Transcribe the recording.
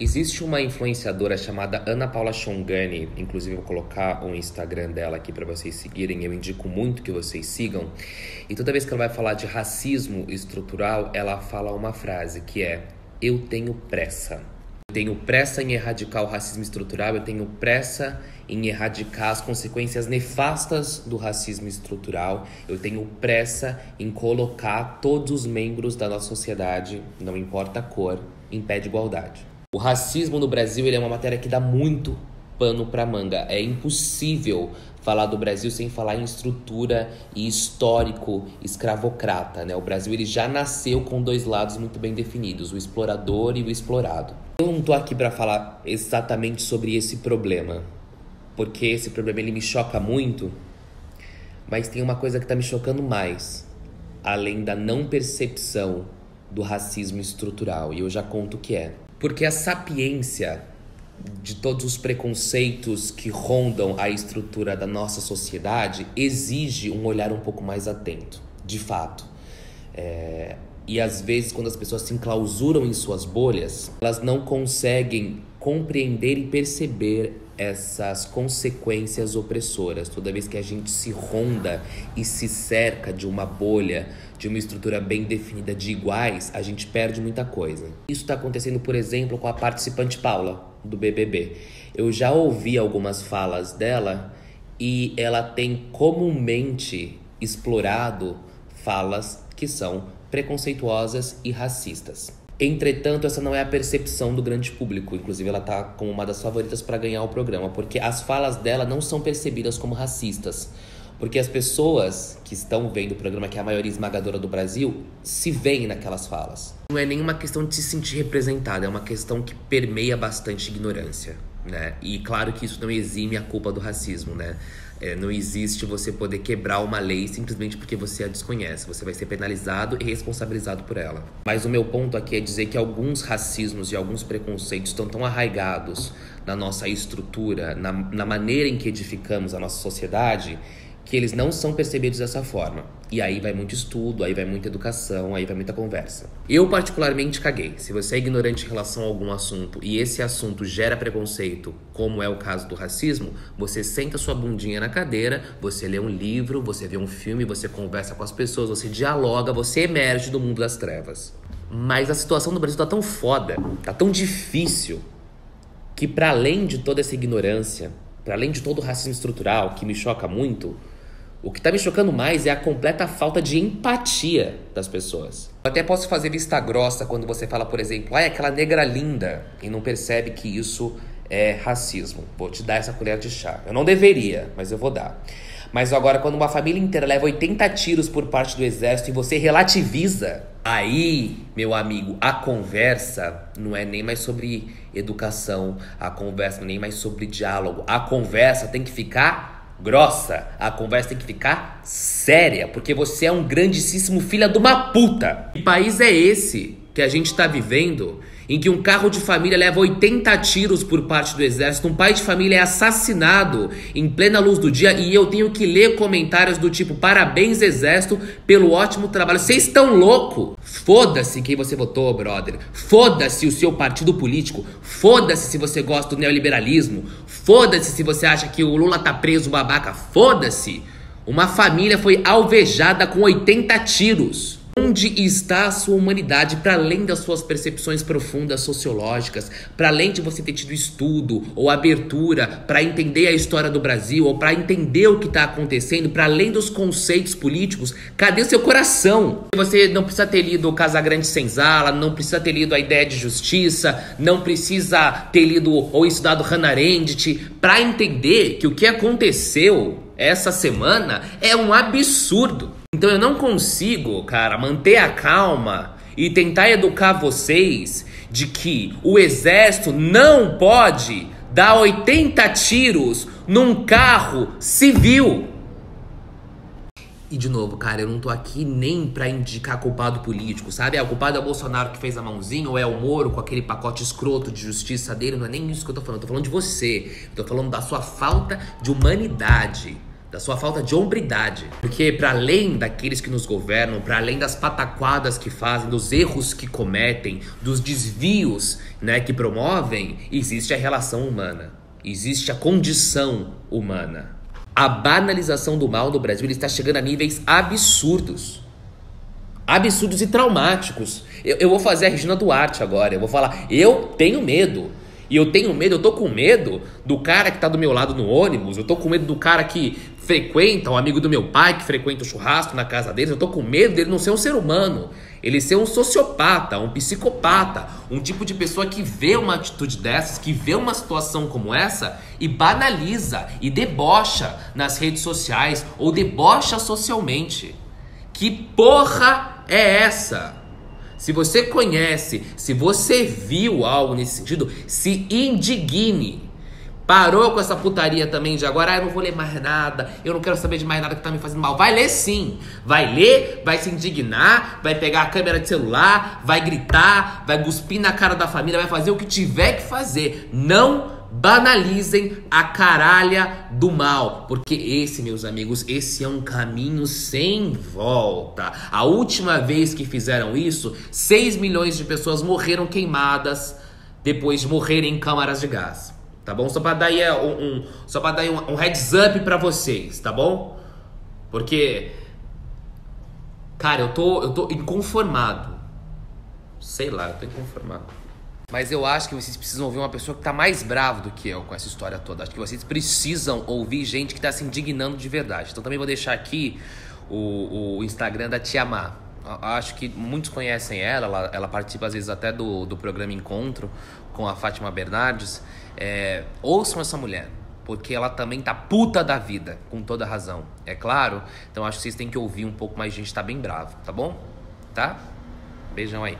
Existe uma influenciadora chamada Ana Paula Chongani, inclusive eu vou colocar o Instagram dela aqui para vocês seguirem, eu indico muito que vocês sigam. E toda vez que ela vai falar de racismo estrutural, ela fala uma frase que é: eu tenho pressa. Eu tenho pressa em erradicar o racismo estrutural, eu tenho pressa em erradicar as consequências nefastas do racismo estrutural, eu tenho pressa em colocar todos os membros da nossa sociedade, não importa a cor, em pé de igualdade. O racismo no Brasil ele é uma matéria que dá muito pano pra manga. É impossível falar do Brasil sem falar em estrutura e histórico escravocrata, né? O Brasil ele já nasceu com dois lados muito bem definidos, o explorador e o explorado. Eu não tô aqui para falar exatamente sobre esse problema, porque esse problema ele me choca muito, mas tem uma coisa que tá me chocando mais, além da não percepção do racismo estrutural, e eu já conto o que é. Porque a sapiência de todos os preconceitos que rondam a estrutura da nossa sociedade exige um olhar um pouco mais atento, de fato. E às vezes, quando as pessoas se enclausuram em suas bolhas, elas não conseguem compreender e perceber essas consequências opressoras. Toda vez que a gente se ronda e se cerca de uma bolha, de uma estrutura bem definida de iguais, a gente perde muita coisa. Isso está acontecendo, por exemplo, com a participante Paula, do BBB. Eu já ouvi algumas falas dela e ela tem comumente explorado falas que são preconceituosas e racistas. Entretanto, essa não é a percepção do grande público. Inclusive, ela tá como uma das favoritas para ganhar o programa, porque as falas dela não são percebidas como racistas. Porque as pessoas que estão vendo o programa, que é a maioria esmagadora do Brasil, se veem naquelas falas. Não é nenhuma questão de se sentir representada, é uma questão que permeia bastante ignorância, né? E claro que isso não exime a culpa do racismo, né? Não existe você poder quebrar uma lei simplesmente porque você a desconhece. Você vai ser penalizado e responsabilizado por ela. Mas o meu ponto aqui é dizer que alguns racismos e alguns preconceitos estão tão arraigados na nossa estrutura, na maneira em que edificamos a nossa sociedade, que eles não são percebidos dessa forma. E aí vai muito estudo, aí vai muita educação, aí vai muita conversa. Eu particularmente caguei. Se você é ignorante em relação a algum assunto e esse assunto gera preconceito, como é o caso do racismo, você senta sua bundinha na cadeira, você lê um livro, você vê um filme, você conversa com as pessoas, você dialoga, você emerge do mundo das trevas. Mas a situação do Brasil tá tão foda, tá tão difícil, que para além de toda essa ignorância, para além de todo o racismo estrutural, que me choca muito, o que tá me chocando mais é a completa falta de empatia das pessoas. Eu até posso fazer vista grossa quando você fala, por exemplo, é aquela negra linda, e não percebe que isso é racismo. Vou te dar essa colher de chá. Eu não deveria, mas eu vou dar. Mas agora, quando uma família inteira leva 80 tiros por parte do exército e você relativiza, aí, meu amigo, a conversa não é nem mais sobre educação, a conversa não é nem mais sobre diálogo. A conversa tem que ficar grossa, a conversa tem que ficar séria, porque você é um grandíssimo filho de uma puta. Que país é esse que a gente tá vivendo, em que um carro de família leva 80 tiros por parte do exército, um pai de família é assassinado em plena luz do dia e eu tenho que ler comentários do tipo: parabéns, exército, pelo ótimo trabalho. Vocês estão loucos? Foda-se quem você votou, brother. Foda-se o seu partido político. Foda-se se você gosta do neoliberalismo. Foda-se se você acha que o Lula tá preso, babaca. Foda-se. Uma família foi alvejada com 80 tiros. Onde está a sua humanidade, para além das suas percepções profundas sociológicas, para além de você ter tido estudo ou abertura para entender a história do Brasil ou para entender o que está acontecendo, para além dos conceitos políticos? Cadê o seu coração? Você não precisa ter lido o Casagrande Senzala, não precisa ter lido A Ideia de Justiça, não precisa ter lido ou estudado Hannah Arendt para entender que o que aconteceu essa semana é um absurdo. Então eu não consigo, cara, manter a calma e tentar educar vocês de que o exército não pode dar 80 tiros num carro civil. E de novo, cara, eu não tô aqui nem pra indicar culpado político, sabe? O culpado é o Bolsonaro que fez a mãozinha, ou é o Moro com aquele pacote escroto de justiça dele. Não é nem isso que eu tô falando de você. Eu tô falando da sua falta de humanidade, da sua falta de hombridade. Porque para além daqueles que nos governam, para além das pataquadas que fazem, dos erros que cometem, dos desvios, né, que promovem, existe a relação humana, existe a condição humana. A banalização do mal no Brasil ele está chegando a níveis absurdos. Absurdos e traumáticos. Eu vou fazer a Regina Duarte agora, eu vou falar, eu tenho medo. E eu tenho medo, eu tô com medo do cara que tá do meu lado no ônibus, eu tô com medo do cara que frequenta, um amigo do meu pai que frequenta o churrasco na casa deles, eu tô com medo dele não ser um ser humano, ele ser um sociopata, um psicopata, um tipo de pessoa que vê uma atitude dessas, que vê uma situação como essa e banaliza e debocha nas redes sociais ou debocha socialmente. Que porra é essa? Se você conhece, se você viu algo nesse sentido, se indigne. Parou com essa putaria também de agora, eu não vou ler mais nada, eu não quero saber de mais nada que tá me fazendo mal. Vai ler sim, vai ler, vai se indignar, vai pegar a câmera de celular, vai gritar, vai cuspir na cara da família, vai fazer o que tiver que fazer. Não banalizem a caralha do mal, porque esse, meus amigos, esse é um caminho sem volta. A última vez que fizeram isso, 6 milhões de pessoas morreram queimadas depois de morrerem em câmaras de gás, tá bom? Só pra dar aí um heads up pra vocês, tá bom? Porque, cara, eu tô inconformado. Sei lá, eu tô inconformado. Mas eu acho que vocês precisam ouvir uma pessoa que tá mais brava do que eu com essa história toda. Acho que vocês precisam ouvir gente que tá se indignando de verdade. Então também vou deixar aqui o Instagram da Tia Má. Acho que muitos conhecem ela participa às vezes até do programa Encontro com a Fátima Bernardes. Ouçam essa mulher, porque ela também tá puta da vida, com toda razão, é claro. Então acho que vocês têm que ouvir um pouco mais, gente tá bem bravo, tá bom? Tá? Beijão aí.